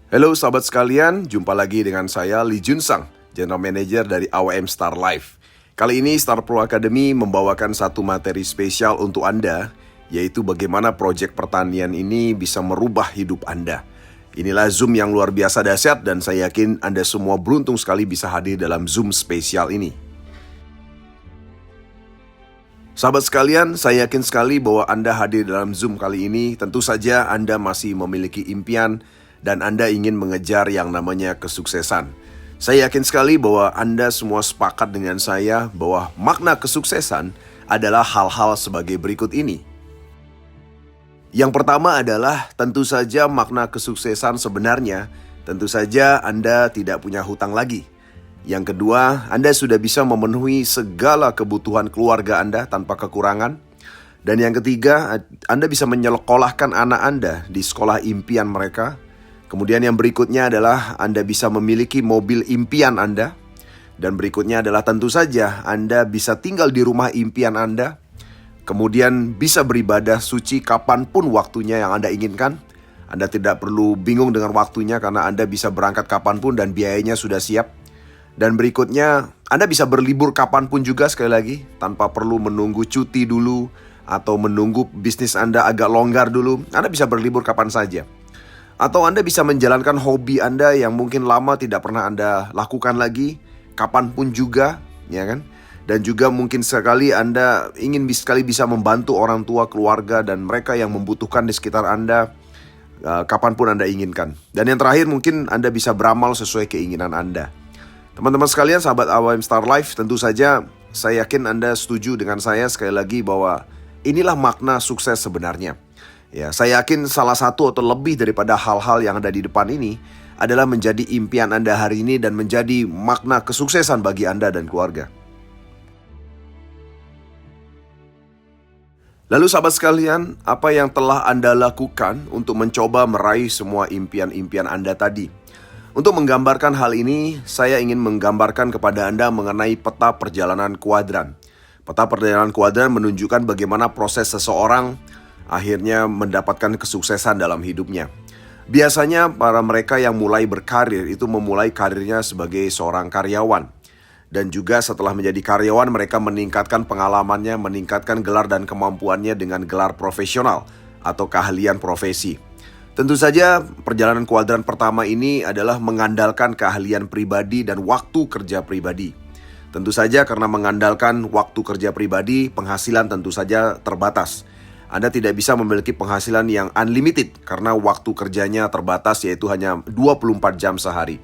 Halo sahabat sekalian, jumpa lagi dengan saya Lee Jun Sang, General Manager dari AWM Star Life. Kali ini Star Pro Academy membawakan satu materi spesial untuk Anda, yaitu bagaimana proyek pertanian ini bisa merubah hidup Anda. Inilah Zoom yang luar biasa dahsyat dan saya yakin Anda semua beruntung sekali bisa hadir dalam Zoom spesial ini. Sahabat sekalian, saya yakin sekali bahwa Anda hadir dalam Zoom kali ini, tentu saja Anda masih memiliki impian dan Anda ingin mengejar yang namanya kesuksesan. Saya yakin sekali bahwa Anda semua sepakat dengan saya bahwa makna kesuksesan adalah hal-hal sebagai berikut ini. Yang pertama adalah tentu saja makna kesuksesan sebenarnya, tentu saja Anda tidak punya hutang lagi. Yang kedua, Anda sudah bisa memenuhi segala kebutuhan keluarga Anda tanpa kekurangan. Dan yang ketiga, Anda bisa menyekolahkan anak Anda di sekolah impian mereka. Kemudian yang berikutnya adalah Anda bisa memiliki mobil impian Anda. Dan berikutnya adalah tentu saja Anda bisa tinggal di rumah impian Anda. Kemudian bisa beribadah suci kapanpun waktunya yang Anda inginkan. Anda tidak perlu bingung dengan waktunya karena Anda bisa berangkat kapanpun dan biayanya sudah siap. Dan berikutnya Anda bisa berlibur kapanpun juga sekali lagi tanpa perlu menunggu cuti dulu atau menunggu bisnis Anda agak longgar dulu. Anda bisa berlibur kapan saja. Atau Anda bisa menjalankan hobi Anda yang mungkin lama tidak pernah Anda lakukan lagi, kapanpun juga, ya kan? Dan juga mungkin sekali Anda ingin sekali bisa membantu orang tua, keluarga, dan mereka yang membutuhkan di sekitar Anda, kapanpun Anda inginkan. Dan yang terakhir mungkin Anda bisa beramal sesuai keinginan Anda. Teman-teman sekalian, sahabat AWM Star Life, tentu saja saya yakin Anda setuju dengan saya sekali lagi bahwa inilah makna sukses sebenarnya. Ya, saya yakin salah satu atau lebih daripada hal-hal yang ada di depan ini adalah menjadi impian Anda hari ini dan menjadi makna kesuksesan bagi Anda dan keluarga. Lalu sahabat sekalian, apa yang telah Anda lakukan untuk mencoba meraih semua impian-impian Anda tadi? Untuk menggambarkan hal ini, saya ingin menggambarkan kepada Anda mengenai peta perjalanan kuadran. Peta perjalanan kuadran menunjukkan bagaimana proses seseorang akhirnya mendapatkan kesuksesan dalam hidupnya. Biasanya para mereka yang mulai berkarir itu memulai karirnya sebagai seorang karyawan. Dan juga setelah menjadi karyawan mereka meningkatkan pengalamannya, meningkatkan gelar dan kemampuannya dengan gelar profesional atau keahlian profesi. Tentu saja perjalanan kuadran pertama ini adalah mengandalkan keahlian pribadi dan waktu kerja pribadi. Tentu saja karena mengandalkan waktu kerja pribadi, penghasilan tentu saja terbatas. Anda tidak bisa memiliki penghasilan yang unlimited karena waktu kerjanya terbatas, yaitu hanya 24 jam sehari.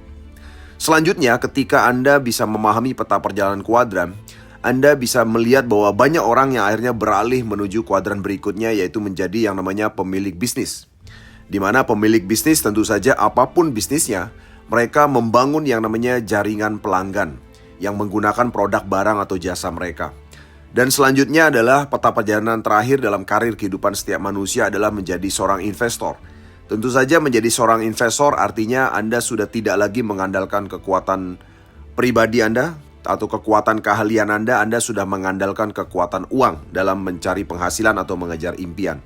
Selanjutnya, ketika Anda bisa memahami peta perjalanan kuadran, Anda bisa melihat bahwa banyak orang yang akhirnya beralih menuju kuadran berikutnya, yaitu menjadi yang namanya pemilik bisnis. Di mana pemilik bisnis tentu saja apapun bisnisnya, mereka membangun yang namanya jaringan pelanggan yang menggunakan produk barang atau jasa mereka. Dan selanjutnya adalah peta perjalanan terakhir dalam karir kehidupan setiap manusia adalah menjadi seorang investor. Tentu saja menjadi seorang investor artinya Anda sudah tidak lagi mengandalkan kekuatan pribadi Anda atau kekuatan keahlian Anda sudah mengandalkan kekuatan uang dalam mencari penghasilan atau mengejar impian.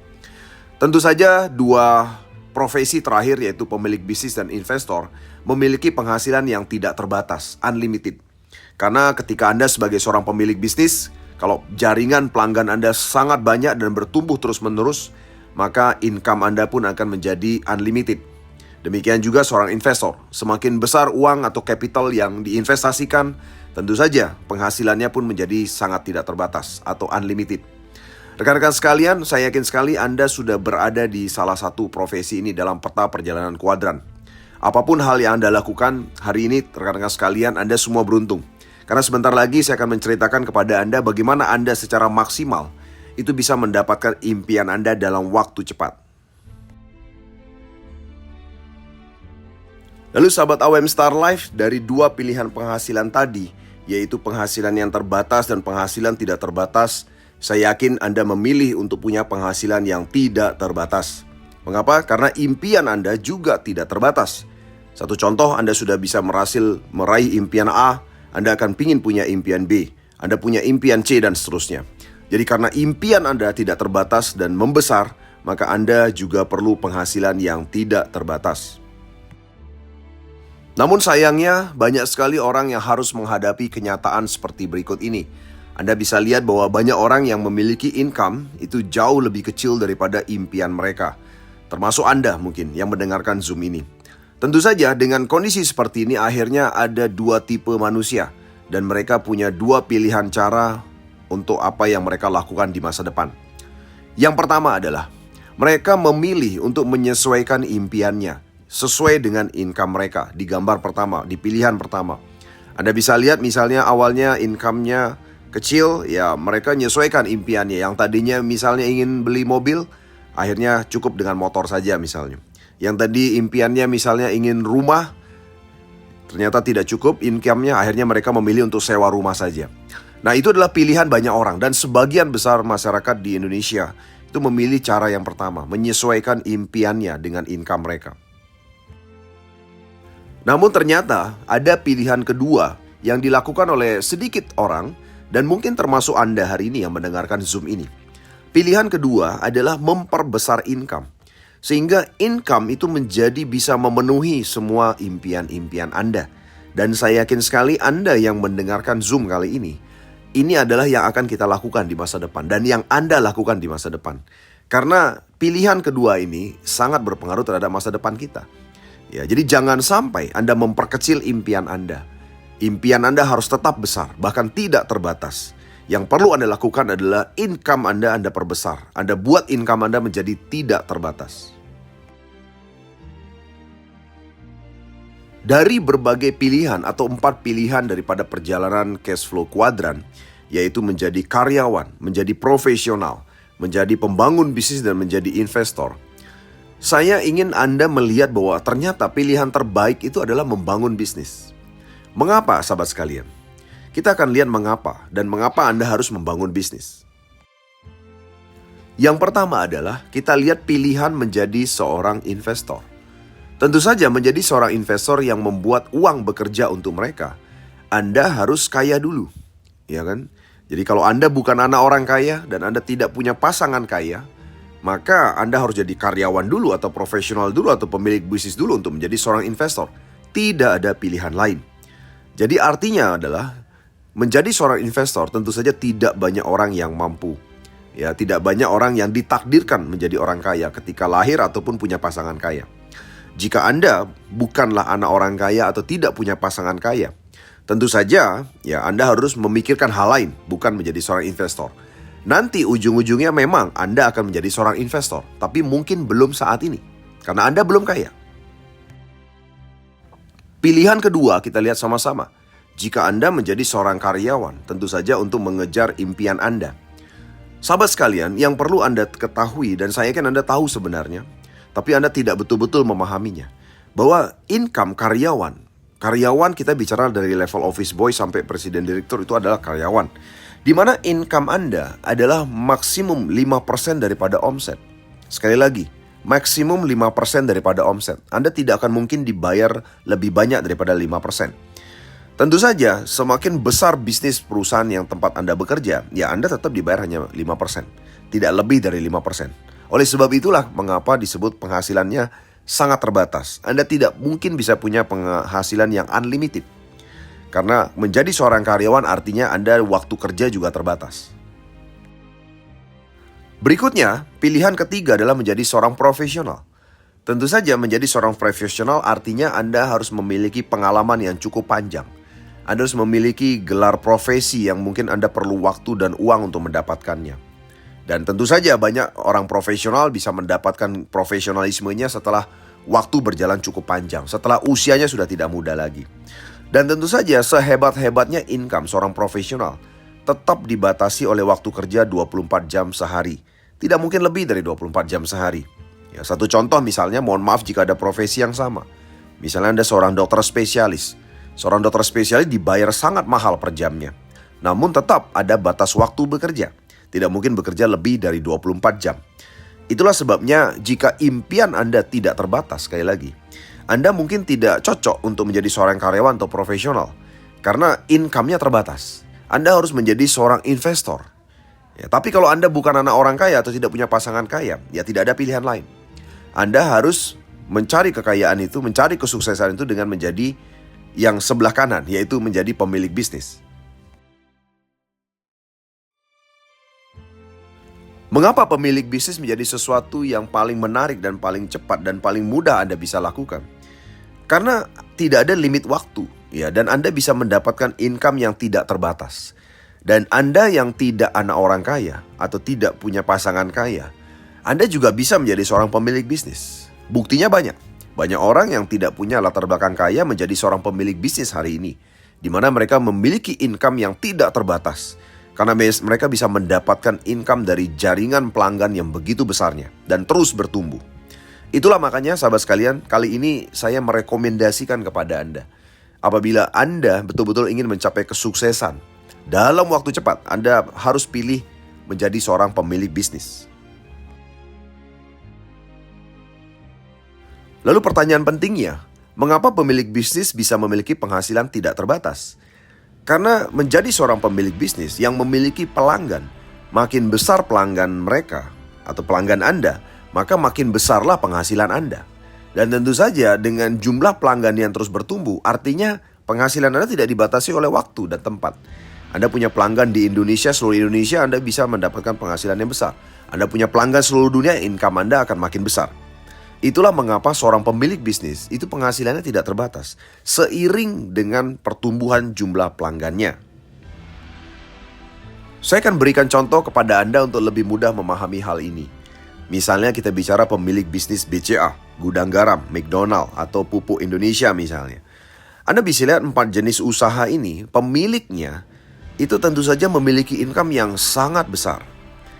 Tentu saja dua profesi terakhir yaitu pemilik bisnis dan investor memiliki penghasilan yang tidak terbatas, unlimited. Karena ketika Anda sebagai seorang pemilik bisnis, kalau jaringan pelanggan Anda sangat banyak dan bertumbuh terus-menerus, maka income Anda pun akan menjadi unlimited. Demikian juga seorang investor. Semakin besar uang atau capital yang diinvestasikan, tentu saja penghasilannya pun menjadi sangat tidak terbatas atau unlimited. Rekan-rekan sekalian, saya yakin sekali Anda sudah berada di salah satu profesi ini dalam peta perjalanan kuadran. Apapun hal yang Anda lakukan hari ini, rekan-rekan sekalian, Anda semua beruntung. Karena sebentar lagi saya akan menceritakan kepada Anda bagaimana Anda secara maksimal itu bisa mendapatkan impian Anda dalam waktu cepat. Lalu sahabat AWM Star Life, dari dua pilihan penghasilan tadi, yaitu penghasilan yang terbatas dan penghasilan tidak terbatas, saya yakin Anda memilih untuk punya penghasilan yang tidak terbatas. Mengapa? Karena impian Anda juga tidak terbatas. Satu contoh, Anda sudah bisa meraih impian A, Anda akan pingin punya impian B, Anda punya impian C, dan seterusnya. Jadi karena impian Anda tidak terbatas dan membesar, maka Anda juga perlu penghasilan yang tidak terbatas. Namun sayangnya, banyak sekali orang yang harus menghadapi kenyataan seperti berikut ini. Anda bisa lihat bahwa banyak orang yang memiliki income itu jauh lebih kecil daripada impian mereka. Termasuk Anda mungkin yang mendengarkan Zoom ini. Tentu saja dengan kondisi seperti ini akhirnya ada dua tipe manusia. Dan mereka punya dua pilihan cara untuk apa yang mereka lakukan di masa depan. Yang pertama adalah mereka memilih untuk menyesuaikan impiannya sesuai dengan income mereka di gambar pertama, di pilihan pertama. Anda bisa lihat misalnya awalnya income-nya kecil, ya mereka menyesuaikan impiannya. Yang tadinya misalnya ingin beli mobil, akhirnya cukup dengan motor saja misalnya. Yang tadi impiannya misalnya ingin rumah, ternyata tidak cukup income-nya, akhirnya mereka memilih untuk sewa rumah saja. Nah, itu adalah pilihan banyak orang dan sebagian besar masyarakat di Indonesia itu memilih cara yang pertama, menyesuaikan impiannya dengan income mereka. Namun ternyata ada pilihan kedua yang dilakukan oleh sedikit orang dan mungkin termasuk Anda hari ini yang mendengarkan Zoom ini. Pilihan kedua adalah memperbesar income. Sehingga income itu menjadi bisa memenuhi semua impian-impian Anda. Dan saya yakin sekali Anda yang mendengarkan Zoom kali ini adalah yang akan kita lakukan di masa depan dan yang Anda lakukan di masa depan. Karena pilihan kedua ini sangat berpengaruh terhadap masa depan kita. Ya, jadi jangan sampai Anda memperkecil impian Anda. Impian Anda harus tetap besar, bahkan tidak terbatas. Yang perlu Anda lakukan adalah income Anda perbesar. Anda buat income Anda menjadi tidak terbatas. Dari berbagai pilihan atau 4 pilihan daripada perjalanan cash flow kuadran, yaitu menjadi karyawan, menjadi profesional, menjadi pembangun bisnis dan menjadi investor. Saya ingin Anda melihat bahwa ternyata pilihan terbaik itu adalah membangun bisnis. Mengapa sahabat sekalian? Kita akan lihat mengapa dan mengapa Anda harus membangun bisnis. Yang pertama adalah kita lihat pilihan menjadi seorang investor. Tentu saja menjadi seorang investor yang membuat uang bekerja untuk mereka, Anda harus kaya dulu, ya kan? Jadi kalau Anda bukan anak orang kaya dan Anda tidak punya pasangan kaya, maka Anda harus jadi karyawan dulu atau profesional dulu atau pemilik bisnis dulu untuk menjadi seorang investor. Tidak ada pilihan lain. Jadi artinya adalah menjadi seorang investor tentu saja tidak banyak orang yang mampu. Ya, tidak banyak orang yang ditakdirkan menjadi orang kaya ketika lahir ataupun punya pasangan kaya. Jika Anda bukanlah anak orang kaya atau tidak punya pasangan kaya, tentu saja ya Anda harus memikirkan hal lain, bukan menjadi seorang investor. Nanti ujung-ujungnya memang Anda akan menjadi seorang investor, tapi mungkin belum saat ini, karena Anda belum kaya. Pilihan kedua kita lihat sama-sama. Jika Anda menjadi seorang karyawan, tentu saja untuk mengejar impian Anda. Sahabat sekalian, yang perlu Anda ketahui, dan saya yakin Anda tahu sebenarnya, tapi Anda tidak betul-betul memahaminya, bahwa income karyawan kita bicara dari level office boy sampai presiden direktur itu adalah karyawan. Di mana income Anda adalah maksimum 5% daripada omset. Sekali lagi, maksimum 5% daripada omset. Anda tidak akan mungkin dibayar lebih banyak daripada 5%. Tentu saja, semakin besar bisnis perusahaan yang tempat Anda bekerja, ya Anda tetap dibayar hanya 5%. Tidak lebih dari 5%. Oleh sebab itulah mengapa disebut penghasilannya sangat terbatas. Anda tidak mungkin bisa punya penghasilan yang unlimited. Karena menjadi seorang karyawan artinya Anda waktu kerja juga terbatas. Berikutnya, pilihan ketiga adalah menjadi seorang profesional. Tentu saja menjadi seorang profesional artinya Anda harus memiliki pengalaman yang cukup panjang. Anda harus memiliki gelar profesi yang mungkin Anda perlu waktu dan uang untuk mendapatkannya. Dan tentu saja banyak orang profesional bisa mendapatkan profesionalismenya setelah waktu berjalan cukup panjang, setelah usianya sudah tidak muda lagi. Dan tentu saja sehebat-hebatnya income seorang profesional tetap dibatasi oleh waktu kerja 24 jam sehari. Tidak mungkin lebih dari 24 jam sehari. Ya, satu contoh misalnya, mohon maaf jika ada profesi yang sama. Misalnya Anda seorang dokter spesialis. Seorang dokter spesialis dibayar sangat mahal per jamnya. Namun tetap ada batas waktu bekerja. Tidak mungkin bekerja lebih dari 24 jam. Itulah sebabnya jika impian Anda tidak terbatas, sekali lagi, Anda mungkin tidak cocok untuk menjadi seorang karyawan atau profesional. Karena income-nya terbatas. Anda harus menjadi seorang investor. Ya, tapi kalau Anda bukan anak orang kaya atau tidak punya pasangan kaya, ya tidak ada pilihan lain. Anda harus mencari kekayaan itu, mencari kesuksesan itu dengan menjadi yang sebelah kanan, yaitu menjadi pemilik bisnis. Mengapa pemilik bisnis menjadi sesuatu yang paling menarik dan paling cepat dan paling mudah Anda bisa lakukan? Karena tidak ada limit waktu, ya, dan Anda bisa mendapatkan income yang tidak terbatas. Dan Anda yang tidak anak orang kaya atau tidak punya pasangan kaya, Anda juga bisa menjadi seorang pemilik bisnis. Buktinya banyak. Banyak orang yang tidak punya latar belakang kaya menjadi seorang pemilik bisnis hari ini, di mana mereka memiliki income yang tidak terbatas. Karena mereka bisa mendapatkan income dari jaringan pelanggan yang begitu besarnya dan terus bertumbuh. Itulah makanya sahabat sekalian, kali ini saya merekomendasikan kepada Anda. Apabila Anda betul-betul ingin mencapai kesuksesan dalam waktu cepat, Anda harus pilih menjadi seorang pemilik bisnis. Lalu pertanyaan pentingnya, mengapa pemilik bisnis bisa memiliki penghasilan tidak terbatas? Karena menjadi seorang pemilik bisnis yang memiliki pelanggan, makin besar pelanggan mereka atau pelanggan Anda, maka makin besarlah penghasilan Anda. Dan tentu saja dengan jumlah pelanggan yang terus bertumbuh, artinya penghasilan Anda tidak dibatasi oleh waktu dan tempat. Anda punya pelanggan di Indonesia, seluruh Indonesia, Anda bisa mendapatkan penghasilan yang besar. Anda punya pelanggan seluruh dunia, income Anda akan makin besar. Itulah mengapa seorang pemilik bisnis itu penghasilannya tidak terbatas, seiring dengan pertumbuhan jumlah pelanggannya. Saya akan berikan contoh kepada Anda untuk lebih mudah memahami hal ini. Misalnya kita bicara pemilik bisnis BCA, Gudang Garam, McDonald, atau Pupuk Indonesia misalnya. Anda bisa lihat 4 jenis usaha ini, pemiliknya itu tentu saja memiliki income yang sangat besar.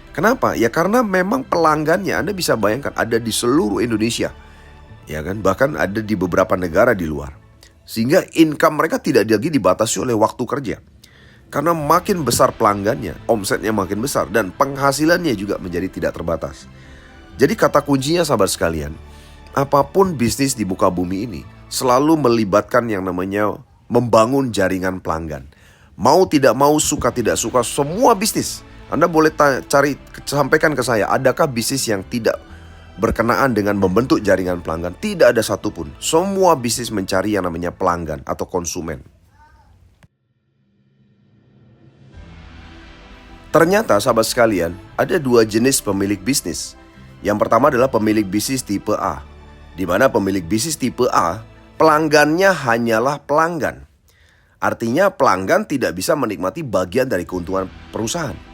Kenapa? Ya karena memang pelanggannya Anda bisa bayangkan ada di seluruh Indonesia, ya kan? Bahkan ada di beberapa negara di luar. Sehingga income mereka tidak lagi dibatasi oleh waktu kerja. Karena makin besar pelanggannya, omsetnya makin besar dan penghasilannya juga menjadi tidak terbatas. Jadi kata kuncinya sahabat sekalian, apapun bisnis di muka bumi ini selalu melibatkan yang namanya membangun jaringan pelanggan. Mau tidak mau, suka tidak suka, semua bisnis. Anda boleh sampaikan ke saya, adakah bisnis yang tidak berkenaan dengan membentuk jaringan pelanggan? Tidak ada satupun. Semua bisnis mencari yang namanya pelanggan atau konsumen. Ternyata sahabat sekalian, ada 2 jenis pemilik bisnis. Yang pertama adalah pemilik bisnis tipe A, di mana pemilik bisnis tipe A, pelanggannya hanyalah pelanggan. Artinya pelanggan tidak bisa menikmati bagian dari keuntungan perusahaan.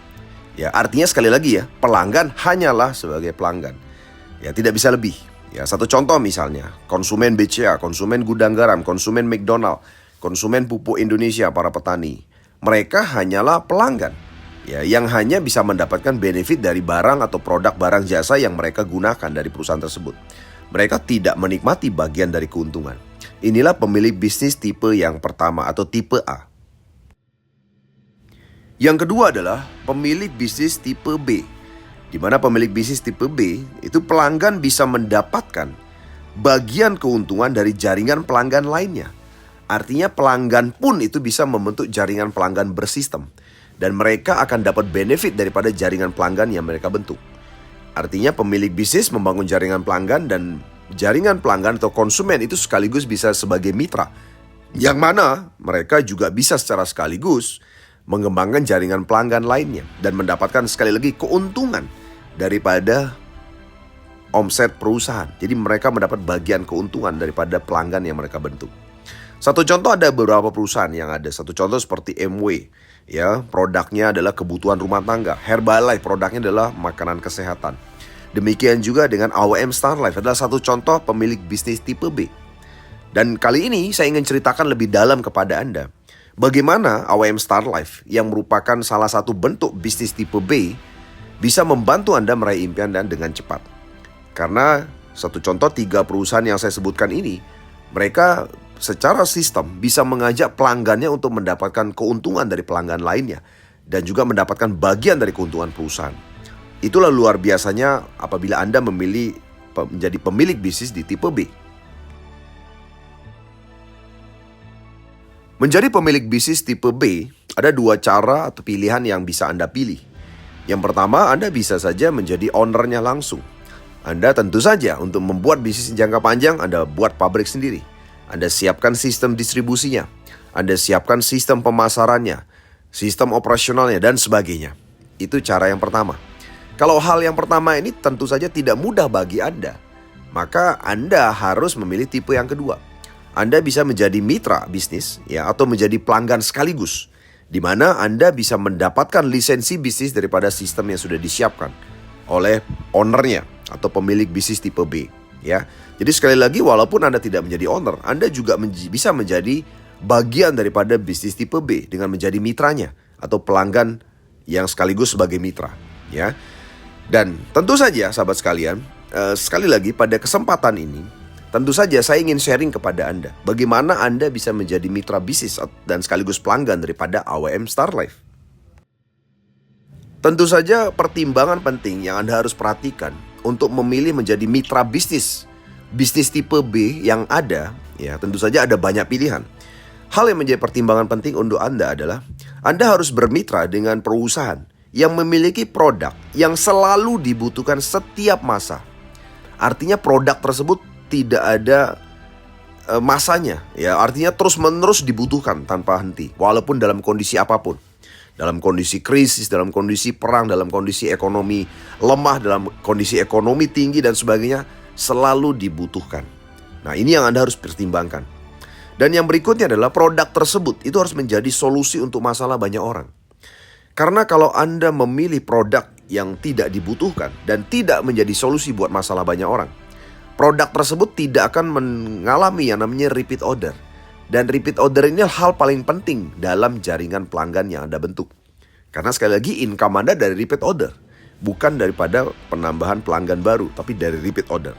Ya, artinya sekali lagi ya, pelanggan hanyalah sebagai pelanggan. Ya, tidak bisa lebih. Ya, satu contoh misalnya, konsumen BCA, konsumen Gudang Garam, konsumen McDonald, konsumen Pupuk Indonesia, para petani. Mereka hanyalah pelanggan. Ya, yang hanya bisa mendapatkan benefit dari barang atau produk barang jasa yang mereka gunakan dari perusahaan tersebut. Mereka tidak menikmati bagian dari keuntungan. Inilah pemilik bisnis tipe yang pertama atau tipe A. Yang kedua adalah pemilik bisnis tipe B, di mana pemilik bisnis tipe B itu pelanggan bisa mendapatkan bagian keuntungan dari jaringan pelanggan lainnya. Artinya pelanggan pun itu bisa membentuk jaringan pelanggan bersistem, dan mereka akan dapat benefit daripada jaringan pelanggan yang mereka bentuk. Artinya pemilik bisnis membangun jaringan pelanggan, dan jaringan pelanggan atau konsumen itu sekaligus bisa sebagai mitra, yang mana mereka juga bisa secara sekaligus mengembangkan jaringan pelanggan lainnya dan mendapatkan sekali lagi keuntungan daripada omset perusahaan. Jadi mereka mendapat bagian keuntungan daripada pelanggan yang mereka bentuk. Satu contoh, ada beberapa perusahaan yang ada. Satu contoh seperti MW, ya, produknya adalah kebutuhan rumah tangga. Herbalife, produknya adalah makanan kesehatan. Demikian juga dengan AWM Star Life, adalah satu contoh pemilik bisnis tipe B. Dan kali ini saya ingin ceritakan lebih dalam kepada Anda bagaimana AWM Star Life yang merupakan salah satu bentuk bisnis tipe B bisa membantu Anda meraih impian dan dengan cepat. Karena satu contoh 3 perusahaan yang saya sebutkan ini, mereka secara sistem bisa mengajak pelanggannya untuk mendapatkan keuntungan dari pelanggan lainnya dan juga mendapatkan bagian dari keuntungan perusahaan. Itulah luar biasanya apabila Anda memilih menjadi pemilik bisnis di tipe B. Menjadi pemilik bisnis tipe B, ada 2 cara atau pilihan yang bisa Anda pilih. Yang pertama, Anda bisa saja menjadi ownernya langsung. Anda tentu saja untuk membuat bisnis jangka panjang, Anda buat pabrik sendiri. Anda siapkan sistem distribusinya. Anda siapkan sistem pemasarannya, sistem operasionalnya, dan sebagainya. Itu cara yang pertama. Kalau hal yang pertama ini tentu saja tidak mudah bagi Anda, maka Anda harus memilih tipe yang kedua. Anda bisa menjadi mitra bisnis ya, atau menjadi pelanggan sekaligus, di mana Anda bisa mendapatkan lisensi bisnis daripada sistem yang sudah disiapkan oleh ownernya atau pemilik bisnis tipe B ya. Jadi sekali lagi, walaupun Anda tidak menjadi owner, Anda juga bisa menjadi bagian daripada bisnis tipe B dengan menjadi mitranya atau pelanggan yang sekaligus sebagai mitra ya. Dan tentu saja sahabat sekalian, sekali lagi pada kesempatan ini tentu saja saya ingin sharing kepada Anda bagaimana Anda bisa menjadi mitra bisnis dan sekaligus pelanggan daripada AWM Star Life. Tentu saja pertimbangan penting yang Anda harus perhatikan untuk memilih menjadi mitra bisnis tipe B yang ada, ya tentu saja ada banyak pilihan. Hal yang menjadi pertimbangan penting untuk Anda adalah Anda harus bermitra dengan perusahaan yang memiliki produk yang selalu dibutuhkan setiap masa. Artinya produk tersebut tidak ada masanya, ya artinya terus-menerus dibutuhkan tanpa henti, walaupun dalam kondisi apapun. Dalam kondisi krisis, dalam kondisi perang, dalam kondisi ekonomi lemah, dalam kondisi ekonomi tinggi dan sebagainya, selalu dibutuhkan. Nah, ini yang Anda harus pertimbangkan. Dan yang berikutnya adalah produk tersebut itu harus menjadi solusi untuk masalah banyak orang. Karena kalau Anda memilih produk yang tidak dibutuhkan dan tidak menjadi solusi buat masalah banyak orang, produk tersebut tidak akan mengalami yang namanya repeat order. Dan repeat order ini hal paling penting dalam jaringan pelanggan yang Anda bentuk. Karena sekali lagi income Anda dari repeat order, bukan daripada penambahan pelanggan baru, tapi dari repeat order.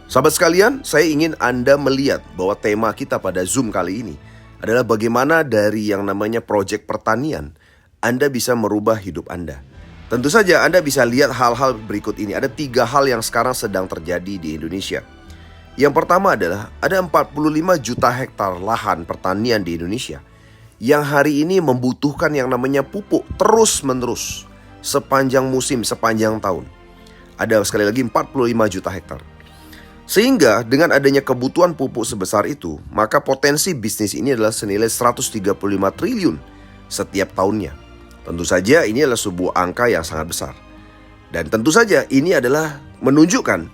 Sahabat sekalian, saya ingin Anda melihat bahwa tema kita pada Zoom kali ini adalah bagaimana dari yang namanya proyek pertanian Anda bisa merubah hidup Anda. Tentu saja Anda bisa lihat hal-hal berikut ini. Ada 3 hal yang sekarang sedang terjadi di Indonesia. Yang pertama adalah ada 45 juta hektar lahan pertanian di Indonesia yang hari ini membutuhkan yang namanya pupuk terus-menerus sepanjang musim, sepanjang tahun. Ada sekali lagi 45 juta hektar. Sehingga dengan adanya kebutuhan pupuk sebesar itu, maka potensi bisnis ini adalah senilai 135 triliun setiap tahunnya. Tentu saja ini adalah sebuah angka yang sangat besar. Dan tentu saja ini adalah menunjukkan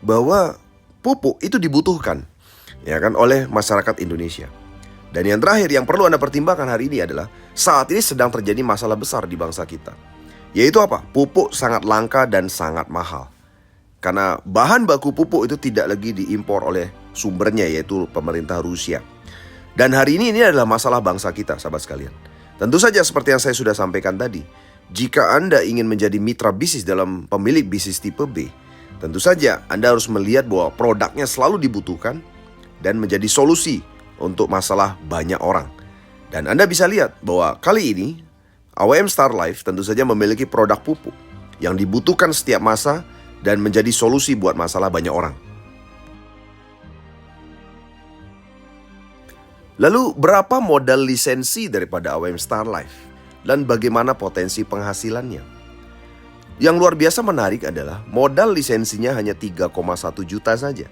bahwa pupuk itu dibutuhkan ya kan oleh masyarakat Indonesia. Dan yang terakhir yang perlu Anda pertimbangkan hari ini adalah saat ini sedang terjadi masalah besar di bangsa kita. Yaitu apa? Pupuk sangat langka dan sangat mahal. Karena bahan baku pupuk itu tidak lagi diimpor oleh sumbernya, yaitu pemerintah Rusia. Dan hari ini adalah masalah bangsa kita, sahabat sekalian. Tentu saja seperti yang saya sudah sampaikan tadi, jika Anda ingin menjadi mitra bisnis dalam pemilik bisnis tipe B, tentu saja Anda harus melihat bahwa produknya selalu dibutuhkan dan menjadi solusi untuk masalah banyak orang. Dan Anda bisa lihat bahwa kali ini AWM Star Life tentu saja memiliki produk pupuk yang dibutuhkan setiap masa dan menjadi solusi buat masalah banyak orang. Lalu berapa modal lisensi daripada AWM Star Life dan bagaimana potensi penghasilannya? Yang luar biasa menarik adalah modal lisensinya hanya 3,1 juta saja.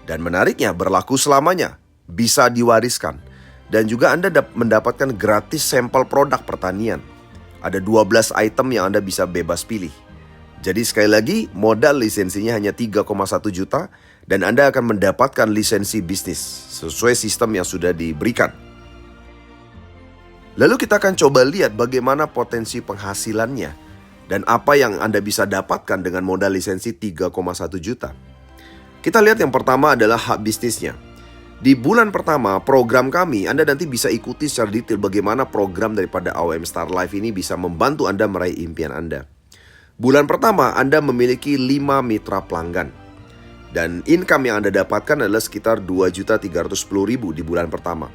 Dan menariknya berlaku selamanya, bisa diwariskan. Dan juga Anda mendapatkan gratis sampel produk pertanian. Ada 12 item yang Anda bisa bebas pilih. Jadi sekali lagi modal lisensinya hanya 3,1 juta dan Anda akan mendapatkan lisensi bisnis sesuai sistem yang sudah diberikan. Lalu kita akan coba lihat bagaimana potensi penghasilannya dan apa yang Anda bisa dapatkan dengan modal lisensi 3,1 juta. Kita lihat yang pertama adalah hak bisnisnya. Di bulan pertama program kami, Anda nanti bisa ikuti secara detail bagaimana program daripada AWM Star Life ini bisa membantu Anda meraih impian Anda. Bulan pertama Anda memiliki 5 mitra pelanggan. Dan income yang Anda dapatkan adalah sekitar 2.310.000 di bulan pertama.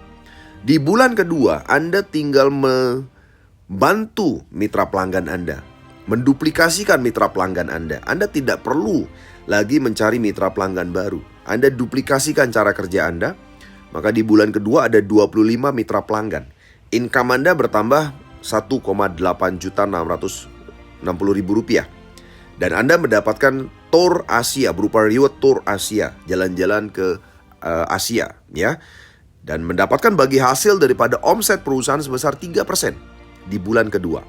Di bulan kedua Anda tinggal membantu mitra pelanggan Anda, menduplikasikan mitra pelanggan Anda. Anda tidak perlu lagi mencari mitra pelanggan baru. Anda duplikasikan cara kerja Anda, maka di bulan kedua ada 25 mitra pelanggan. Income Anda bertambah 1,8.660.000 rupiah. Dan Anda mendapatkan tour Asia berupa reward tour Asia, jalan-jalan ke Asia ya. Dan mendapatkan bagi hasil daripada omset perusahaan sebesar 3% di bulan kedua.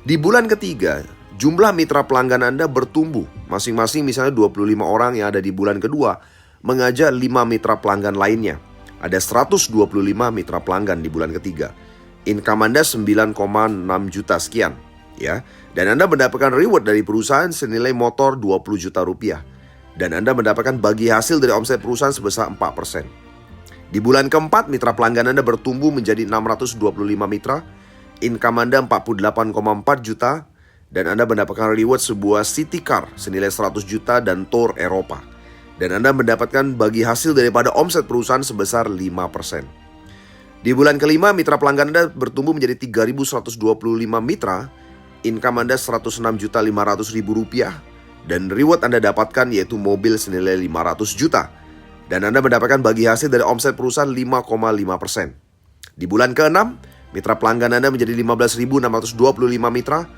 Di bulan ketiga, jumlah mitra pelanggan Anda bertumbuh. Masing-masing misalnya 25 orang yang ada di bulan kedua mengajak 5 mitra pelanggan lainnya. Ada 125 mitra pelanggan di bulan ketiga. Income Anda 9,6 juta sekian ya. Dan Anda mendapatkan reward dari perusahaan senilai motor 20 juta rupiah. Dan Anda mendapatkan bagi hasil dari omset perusahaan sebesar 4%. Di bulan keempat, mitra pelanggan Anda bertumbuh menjadi 625 mitra. Income Anda 48,4 juta. Dan Anda mendapatkan reward sebuah city car senilai 100 juta dan tour Eropa. Dan Anda mendapatkan bagi hasil daripada omset perusahaan sebesar 5%. Di bulan kelima, mitra pelanggan Anda bertumbuh menjadi 3.125 mitra. Income Anda 106.500.000 rupiah. Dan reward Anda dapatkan yaitu mobil senilai 500 juta. Dan Anda mendapatkan bagi hasil dari omset perusahaan 5,5%. Di bulan ke-6, mitra pelanggan Anda menjadi 15.625 mitra.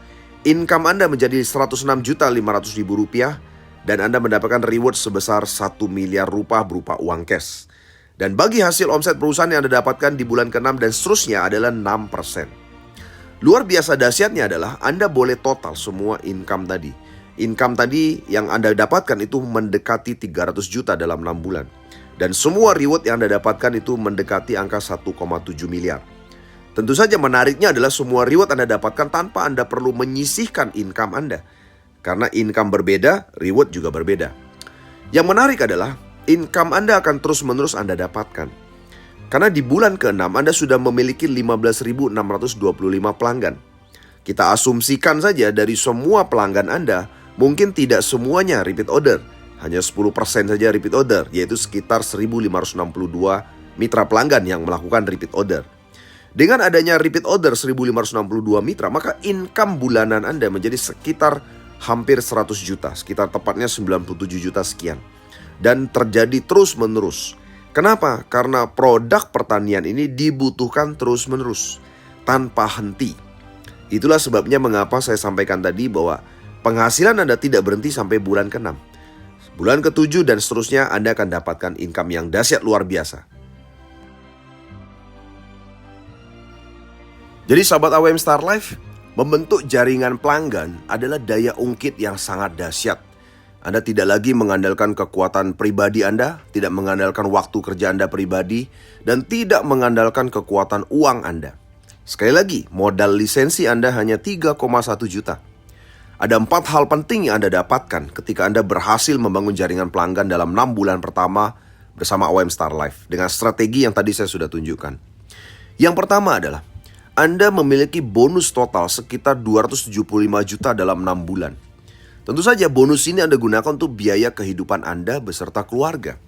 Income Anda menjadi 106.500.000 rupiah. Dan Anda mendapatkan reward sebesar 1 miliar rupiah berupa uang cash. Dan bagi hasil omset perusahaan yang Anda dapatkan di bulan ke-6 dan seterusnya adalah 6%. Luar biasa dahsyatnya adalah Anda boleh total semua income tadi. Income tadi yang Anda dapatkan itu mendekati 300 juta dalam 6 bulan. Dan semua reward yang Anda dapatkan itu mendekati angka 1,7 miliar. Tentu saja menariknya adalah semua reward Anda dapatkan tanpa Anda perlu menyisihkan income Anda. Karena income berbeda, reward juga berbeda. Yang menarik adalah income Anda akan terus-menerus Anda dapatkan. Karena di bulan ke-6 Anda sudah memiliki 15.625 pelanggan. Kita asumsikan saja dari semua pelanggan Anda, mungkin tidak semuanya repeat order. Hanya 10% saja repeat order, yaitu sekitar 1.562 mitra pelanggan yang melakukan repeat order. Dengan adanya repeat order 1.562 mitra, maka income bulanan Anda menjadi sekitar hampir 100 juta, sekitar tepatnya 97 juta sekian. Dan terjadi terus-menerus. Kenapa? Karena produk pertanian ini dibutuhkan terus-menerus, tanpa henti. Itulah sebabnya mengapa saya sampaikan tadi bahwa penghasilan Anda tidak berhenti sampai bulan ke-6. Bulan ke-7 dan seterusnya Anda akan dapatkan income yang dahsyat luar biasa. Jadi sahabat AWM Star Life, membentuk jaringan pelanggan adalah daya ungkit yang sangat dahsyat. Anda tidak lagi mengandalkan kekuatan pribadi Anda, tidak mengandalkan waktu kerja Anda pribadi, dan tidak mengandalkan kekuatan uang Anda. Sekali lagi, modal lisensi Anda hanya 3,1 juta. Ada 4 hal penting yang Anda dapatkan ketika Anda berhasil membangun jaringan pelanggan dalam 6 bulan pertama bersama AWM Star Life dengan strategi yang tadi saya sudah tunjukkan. Yang pertama adalah Anda memiliki bonus total sekitar 275 juta dalam 6 bulan. Tentu saja bonus ini Anda gunakan untuk biaya kehidupan Anda beserta keluarga.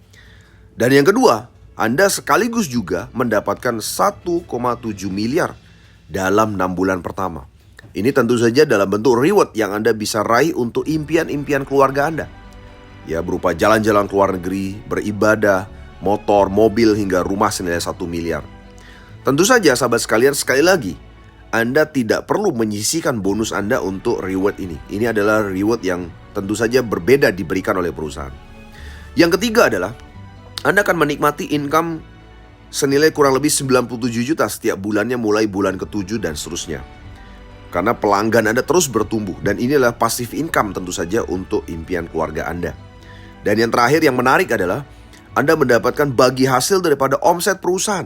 Dan yang kedua, Anda sekaligus juga mendapatkan 1,7 miliar dalam 6 bulan pertama. Ini tentu saja dalam bentuk reward yang Anda bisa raih untuk impian-impian keluarga Anda. Ya, berupa jalan-jalan ke luar negeri, beribadah, motor, mobil, hingga rumah senilai 1 miliar. Tentu saja sahabat sekalian, sekali lagi, Anda tidak perlu menyisihkan bonus Anda untuk reward ini. Ini adalah reward yang tentu saja berbeda diberikan oleh perusahaan. Yang ketiga adalah Anda akan menikmati income senilai kurang lebih 97 juta setiap bulannya mulai bulan ke-7 dan seterusnya. Karena pelanggan Anda terus bertumbuh dan inilah passive income tentu saja untuk impian keluarga Anda. Dan yang terakhir yang menarik adalah Anda mendapatkan bagi hasil daripada omset perusahaan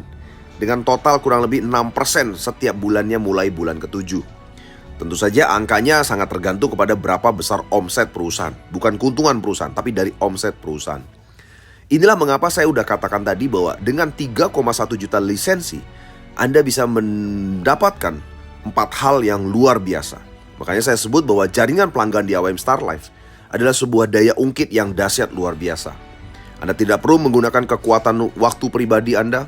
dengan total kurang lebih 6% setiap bulannya mulai bulan ke-7. Tentu saja angkanya sangat tergantung kepada berapa besar omset perusahaan. Bukan keuntungan perusahaan, tapi dari omset perusahaan. Inilah mengapa saya udah katakan tadi bahwa dengan 3,1 juta lisensi, Anda bisa mendapatkan 4 hal yang luar biasa. Makanya saya sebut bahwa jaringan pelanggan di AWM Star Life adalah sebuah daya ungkit yang dahsyat luar biasa. Anda tidak perlu menggunakan kekuatan waktu pribadi Anda,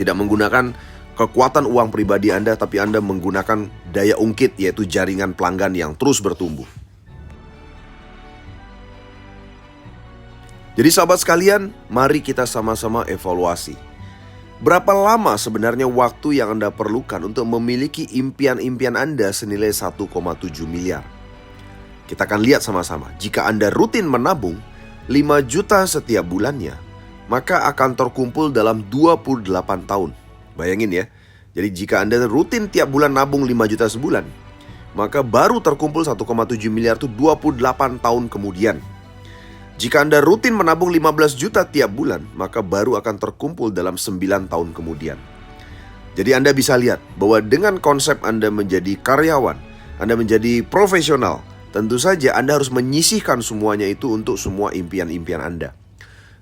tidak menggunakan kekuatan uang pribadi Anda, tapi Anda menggunakan daya ungkit yaitu jaringan pelanggan yang terus bertumbuh. Jadi sahabat sekalian, mari kita sama-sama evaluasi. Berapa lama sebenarnya waktu yang Anda perlukan untuk memiliki impian-impian Anda senilai 1,7 miliar? Kita akan lihat sama-sama. Jika Anda rutin menabung 5 juta setiap bulannya, maka akan terkumpul dalam 28 tahun. Bayangin ya. Jadi jika Anda rutin tiap bulan nabung 5 juta sebulan, maka baru terkumpul 1,7 miliar itu 28 tahun kemudian. Jika Anda rutin menabung 15 juta tiap bulan, maka baru akan terkumpul dalam 9 tahun kemudian. Jadi Anda bisa lihat bahwa dengan konsep Anda menjadi karyawan, Anda menjadi profesional, tentu saja Anda harus menyisihkan semuanya itu untuk semua impian-impian Anda.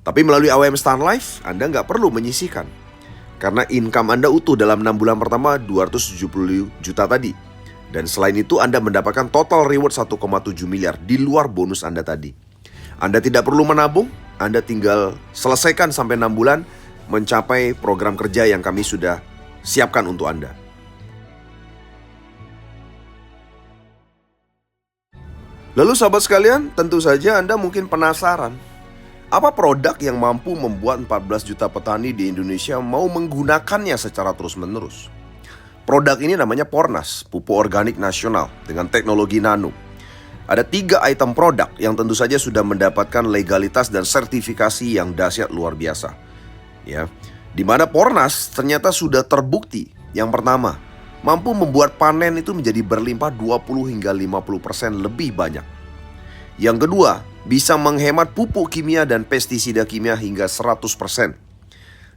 Tapi melalui AWM Stan Life, Anda nggak perlu menyisihkan. Karena income Anda utuh dalam 6 bulan pertama 270 juta tadi. Dan selain itu Anda mendapatkan total reward 1,7 miliar di luar bonus Anda tadi. Anda tidak perlu menabung, Anda tinggal selesaikan sampai 6 bulan mencapai program kerja yang kami sudah siapkan untuk Anda. Lalu sahabat sekalian, tentu saja Anda mungkin penasaran, apa produk yang mampu membuat 14 juta petani di Indonesia mau menggunakannya secara terus-menerus? Produk ini namanya Pornas, pupuk organik nasional dengan teknologi nano. Ada 3 item produk yang tentu saja sudah mendapatkan legalitas dan sertifikasi yang dahsyat luar biasa. Ya, di mana Pornas ternyata sudah terbukti. Yang pertama, mampu membuat panen itu menjadi berlimpah 20 hingga 50% lebih banyak. Yang kedua, bisa menghemat pupuk kimia dan pestisida kimia hingga 100%.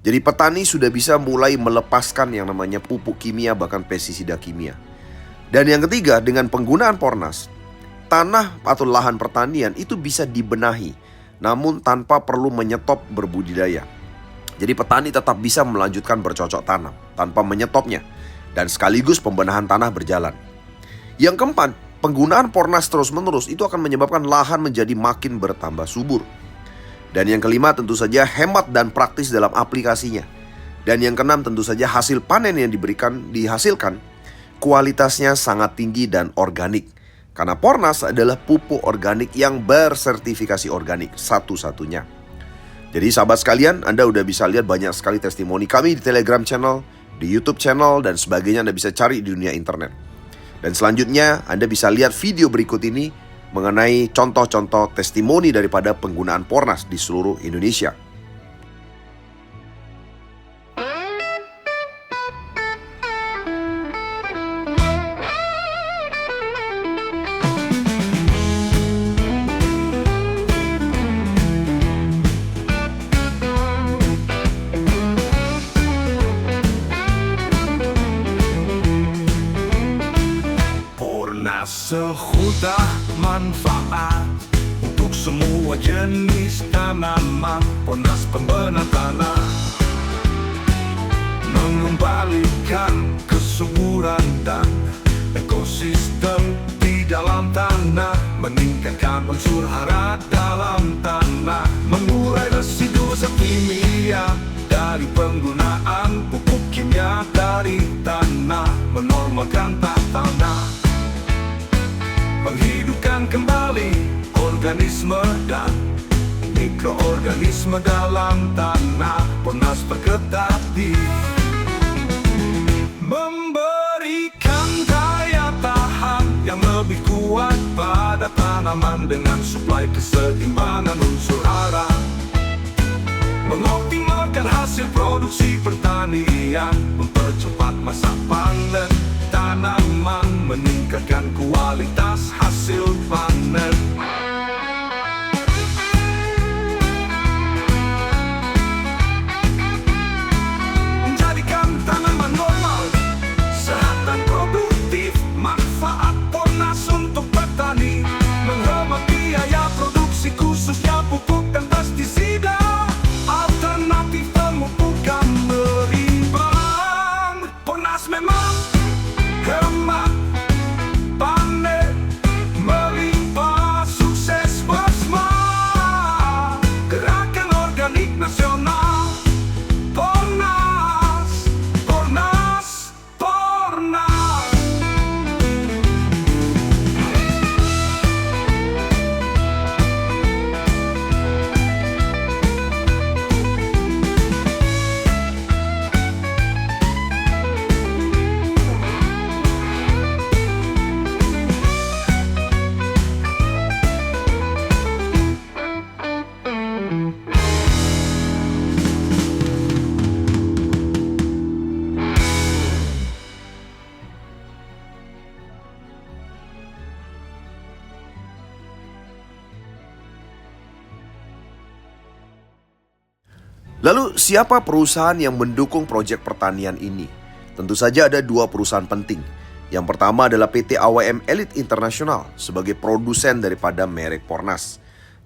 Jadi petani sudah bisa mulai melepaskan yang namanya pupuk kimia bahkan pestisida kimia. Dan yang ketiga, dengan penggunaan Pornas, tanah atau lahan pertanian itu bisa dibenahi, namun tanpa perlu menyetop berbudidaya. Jadi petani tetap bisa melanjutkan bercocok tanam tanpa menyetopnya, dan sekaligus pembenahan tanah berjalan. Yang keempat, penggunaan Pornas terus-menerus itu akan menyebabkan lahan menjadi makin bertambah subur. Dan yang kelima tentu saja hemat dan praktis dalam aplikasinya. Dan yang keenam tentu saja hasil panen yang dihasilkan kualitasnya sangat tinggi dan organik. Karena Pornas adalah pupuk organik yang bersertifikasi organik satu-satunya. Jadi sahabat sekalian, Anda udah bisa lihat banyak sekali testimoni kami di Telegram channel, di YouTube channel, dan sebagainya. Anda bisa cari di dunia internet. Dan selanjutnya Anda bisa lihat video berikut ini mengenai contoh-contoh testimoni daripada penggunaan Pornas di seluruh Indonesia. Sehudah manfaat untuk semua jenis tanaman. Pornas pembenar tanah, mengembalikan kesuburan dan ekosistem di dalam tanah, meningkatkan unsur hara dalam tanah, mengurai residu zat kimia dari penggunaan pupuk kimia dari tanah, menormalkan tanah, menghidupkan kembali organisme dan mikroorganisme dalam tanah. Pornas berketati memberikan daya tahan yang lebih kuat pada tanaman dengan suplai keseimbangan unsur hara, mengoptimalkan hasil produksi pertanian, mempercepat masa panen tanaman, meningkatkan kualitas hasil panen. Menjadikan tanaman normal, sehat dan produktif. Manfaat Pornas untuk petani, menghemat biaya produksi khususnya pupuk dan pestisida. Alternatif pemupukan berimbang. Pornas memang hemat panen, Lalu siapa perusahaan yang mendukung proyek pertanian ini? Tentu saja ada dua perusahaan penting. Yang pertama adalah PT AWM Elite International sebagai produsen daripada merek Pornas,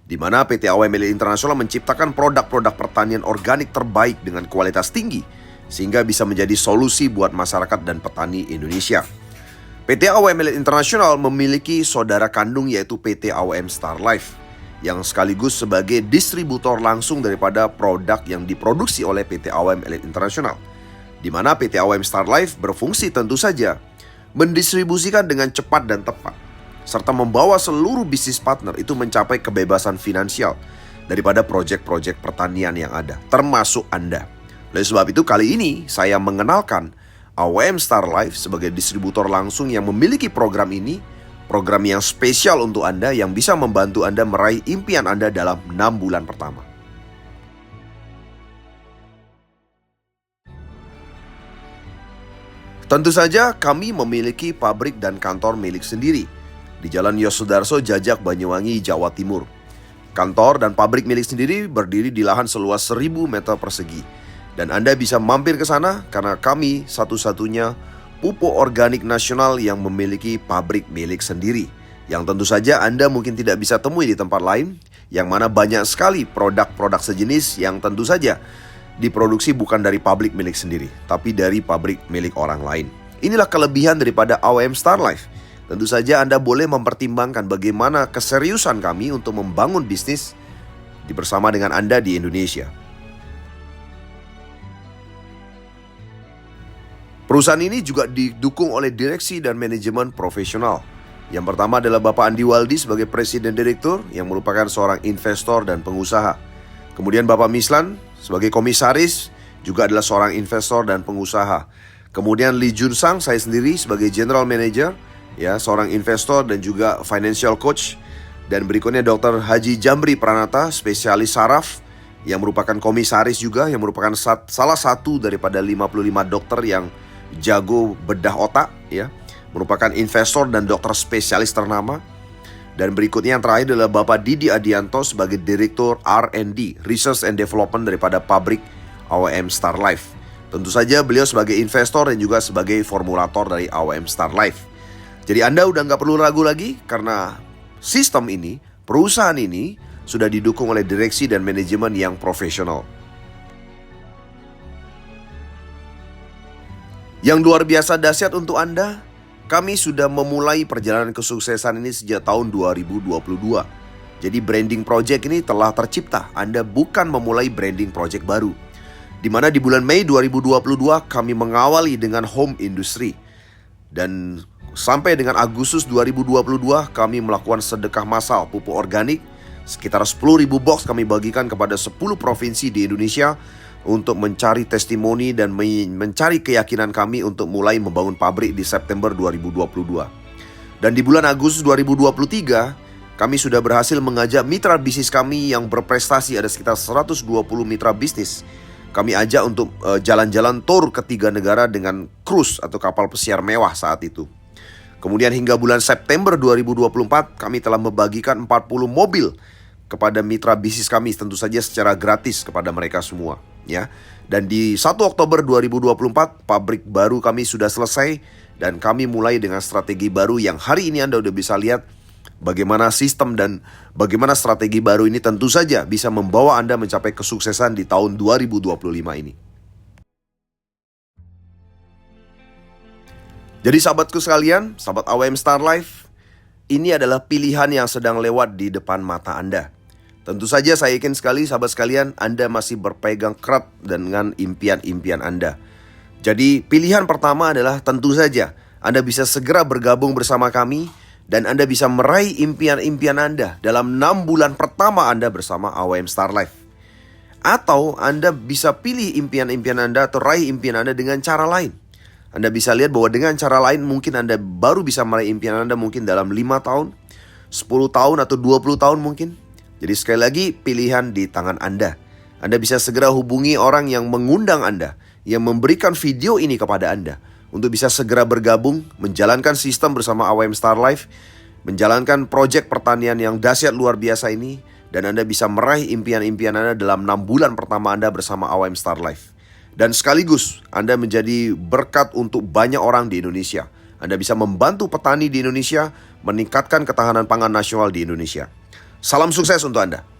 di mana PT AWM Elite International menciptakan produk-produk pertanian organik terbaik dengan kualitas tinggi sehingga bisa menjadi solusi buat masyarakat dan petani Indonesia. PT AWM Elite International memiliki saudara kandung yaitu PT AWM Star Life yang sekaligus sebagai distributor langsung daripada produk yang diproduksi oleh PT AWM Elite International, di mana PT AWM Star Life berfungsi tentu saja mendistribusikan dengan cepat dan tepat, serta membawa seluruh bisnis partner itu mencapai kebebasan finansial daripada proyek-proyek pertanian yang ada, termasuk Anda. Oleh sebab itu kali ini saya mengenalkan AWM Star Life sebagai distributor langsung yang memiliki program ini, program yang spesial untuk Anda yang bisa membantu Anda meraih impian Anda dalam 6 bulan pertama. Tentu saja kami memiliki pabrik dan kantor milik sendiri di Jalan Yosudarso, Jajak, Banyuwangi, Jawa Timur. Kantor dan pabrik milik sendiri berdiri di lahan seluas 1000 meter persegi. Dan Anda bisa mampir ke sana karena kami satu-satunya pupuk organik nasional yang memiliki pabrik milik sendiri. Yang tentu saja Anda mungkin tidak bisa temui di tempat lain, yang mana banyak sekali produk-produk sejenis yang tentu saja diproduksi bukan dari pabrik milik sendiri, tapi dari pabrik milik orang lain. Inilah kelebihan daripada AWM Star Life. Tentu saja Anda boleh mempertimbangkan bagaimana keseriusan kami untuk membangun bisnis bersama dengan Anda di Indonesia. Perusahaan ini juga didukung oleh direksi dan manajemen profesional. Yang pertama adalah Bapak Andi Waldi sebagai Presiden Direktur yang merupakan seorang investor dan pengusaha. Kemudian Bapak Mislan sebagai komisaris juga adalah seorang investor dan pengusaha. Kemudian Lee Jun Sang, saya sendiri sebagai General Manager, ya, seorang investor dan juga financial coach. Dan berikutnya Dr. Haji Jamri Pranata, spesialis saraf yang merupakan komisaris juga, yang merupakan salah satu daripada 55 dokter yang jago bedah otak, ya, merupakan investor dan dokter spesialis ternama. Dan berikutnya yang terakhir adalah Bapak Didi Adianto sebagai Direktur R&D, Research and Development daripada pabrik AWM Star Life. Tentu saja beliau sebagai investor dan juga sebagai formulator dari AWM Star Life. Jadi Anda udah nggak perlu ragu lagi karena sistem ini, perusahaan ini sudah didukung oleh direksi dan manajemen yang profesional. Yang luar biasa dahsyat untuk Anda, kami sudah memulai perjalanan kesuksesan ini sejak tahun 2022. Jadi branding project ini telah tercipta. Anda bukan memulai branding project baru. Di mana di bulan Mei 2022 kami mengawali dengan home industry. Dan sampai dengan Agustus 2022 kami melakukan sedekah massal pupuk organik. Sekitar 10.000 box kami bagikan kepada 10 provinsi di Indonesia untuk mencari testimoni dan mencari keyakinan kami untuk mulai membangun pabrik di September 2022. Dan di bulan Agustus 2023, kami sudah berhasil mengajak mitra bisnis kami yang berprestasi, ada sekitar 120 mitra bisnis. Kami ajak untuk jalan-jalan tour ke 3 negara dengan cruise atau kapal pesiar mewah saat itu. Kemudian hingga bulan September 2024, kami telah membagikan 40 mobil kepada mitra bisnis kami, tentu saja secara gratis kepada mereka semua, ya. Dan di 1 Oktober 2024 pabrik baru kami sudah selesai dan kami mulai dengan strategi baru yang hari ini Anda udah bisa lihat bagaimana sistem dan bagaimana strategi baru ini tentu saja bisa membawa Anda mencapai kesuksesan di tahun 2025 ini. Jadi sahabatku sekalian, sahabat AWM Star Life, ini adalah pilihan yang sedang lewat di depan mata Anda. Tentu saja saya yakin sekali sahabat sekalian, Anda masih berpegang erat dengan impian-impian Anda. Jadi pilihan pertama adalah tentu saja Anda bisa segera bergabung bersama kami dan Anda bisa meraih impian-impian Anda dalam 6 bulan pertama Anda bersama AWM Star Life. Atau Anda bisa pilih impian-impian Anda atau raih impian Anda dengan cara lain. Anda bisa lihat bahwa dengan cara lain mungkin Anda baru bisa meraih impian Anda mungkin dalam 5 tahun, 10 tahun atau 20 tahun mungkin. Jadi sekali lagi pilihan di tangan Anda. Anda bisa segera hubungi orang yang mengundang Anda, yang memberikan video ini kepada Anda untuk bisa segera bergabung, menjalankan sistem bersama AWM Star Life, menjalankan proyek pertanian yang dahsyat luar biasa ini dan Anda bisa meraih impian-impian Anda dalam 6 bulan pertama Anda bersama AWM Star Life. Dan sekaligus Anda menjadi berkat untuk banyak orang di Indonesia. Anda bisa membantu petani di Indonesia meningkatkan ketahanan pangan nasional di Indonesia. Salam sukses untuk Anda.